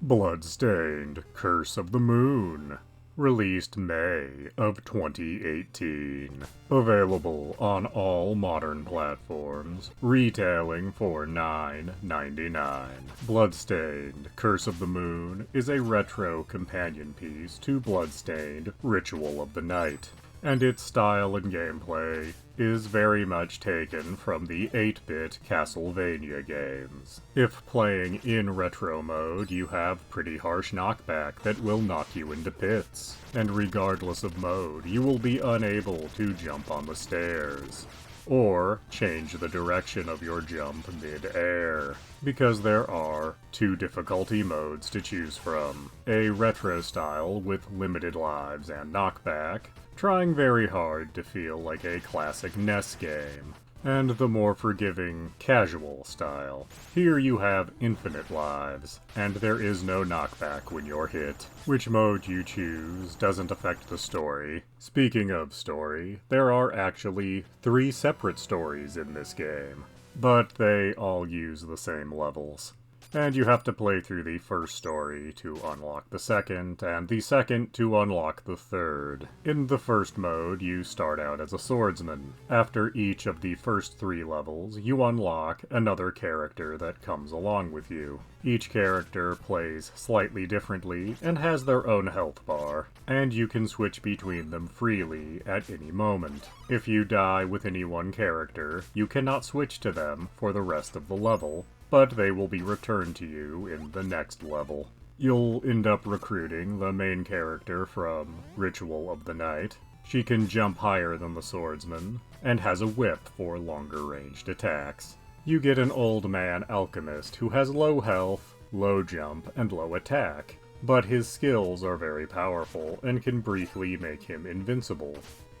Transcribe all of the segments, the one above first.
Bloodstained, Curse of the Moon. Released May of 2018. Available on all modern platforms. Retailing for $9.99. Bloodstained, Curse of the Moon is a retro companion piece to Bloodstained, Ritual of the Night, and its style and gameplay is very much taken from the 8-bit Castlevania games. If playing in retro mode, you have pretty harsh knockback that will knock you into pits, and regardless of mode, you will be unable to jump on the stairs, or change the direction of your jump mid-air, because there are 2 difficulty modes to choose from. A retro style with limited lives and knockback, trying very hard to feel like a classic NES game, and the more forgiving, casual style. Here you have infinite lives, and there is no knockback when you're hit. Which mode you choose doesn't affect the story. Speaking of story, there are actually 3 separate stories in this game, but they all use the same levels. And you have to play through the first story to unlock the second, and the second to unlock the third. In the first mode, you start out as a swordsman. After each of the first 3 levels, you unlock another character that comes along with you. Each character plays slightly differently and has their own health bar, and you can switch between them freely at any moment. If you die with any one character, you cannot switch to them for the rest of the level, but they will be returned to you in the next level. You'll end up recruiting the main character from Ritual of the Night. She can jump higher than the swordsman, and has a whip for longer ranged attacks. You get an old man alchemist who has low health, low jump, and low attack, but his skills are very powerful and can briefly make him invincible,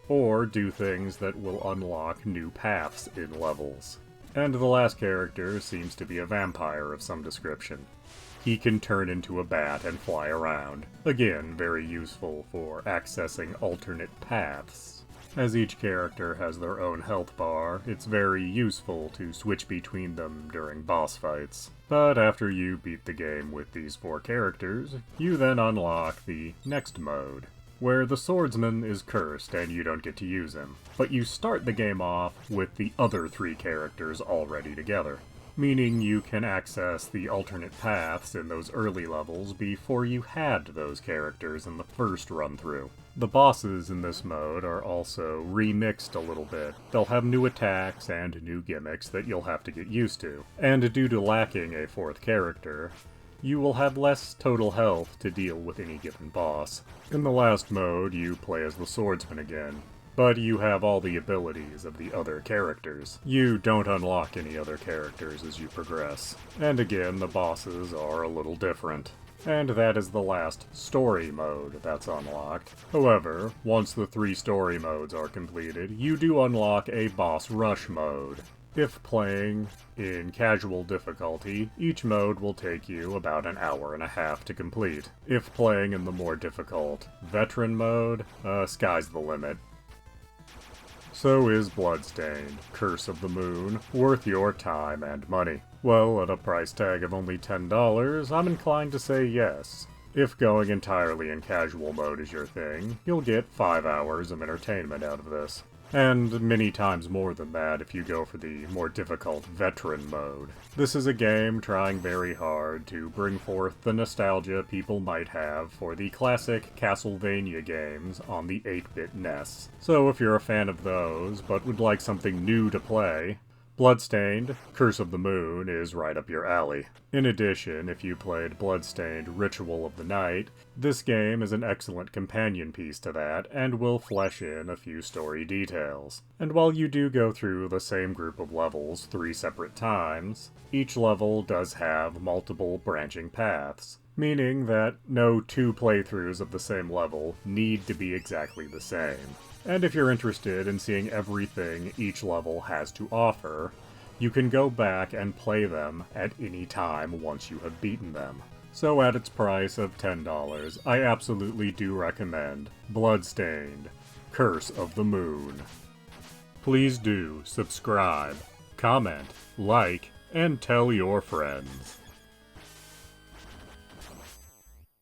or do things that will unlock new paths in levels. And the last character seems to be a vampire of some description. He can turn into a bat and fly around. Again, very useful for accessing alternate paths. As each character has their own health bar, it's very useful to switch between them during boss fights. But after you beat the game with these 4 characters, you then unlock the next mode, where the swordsman is cursed and you don't get to use him. But you start the game off with the other 3 characters already together, meaning you can access the alternate paths in those early levels before you had those characters in the first run-through. The bosses in this mode are also remixed a little bit. They'll have new attacks and new gimmicks that you'll have to get used to. And due to lacking a 4th character, you will have less total health to deal with any given boss. In the last mode, you play as the swordsman again, but you have all the abilities of the other characters. You don't unlock any other characters as you progress. And again, the bosses are a little different. And that is the last story mode that's unlocked. However, once the 3 story modes are completed, you do unlock a boss rush mode. If playing in casual difficulty, each mode will take you about an hour and a half to complete. If playing in the more difficult veteran mode, sky's the limit. So is Bloodstained, Curse of the Moon, worth your time and money? Well, at a price tag of only $10, I'm inclined to say yes. If going entirely in casual mode is your thing, you'll get 5 hours of entertainment out of this. And many times more than that if you go for the more difficult veteran mode. This is a game trying very hard to bring forth the nostalgia people might have for the classic Castlevania games on the 8-bit NES. So if you're a fan of those, but would like something new to play, Bloodstained, Curse of the Moon is right up your alley. In addition, if you played Bloodstained, Ritual of the Night, this game is an excellent companion piece to that, and will flesh in a few story details. And while you do go through the same group of levels 3 separate times, each level does have multiple branching paths, meaning that no 2 playthroughs of the same level need to be exactly the same. And if you're interested in seeing everything each level has to offer, you can go back and play them at any time once you have beaten them. So at its price of $10, I absolutely do recommend Bloodstained, Curse of the Moon. Please do subscribe, comment, like, and tell your friends.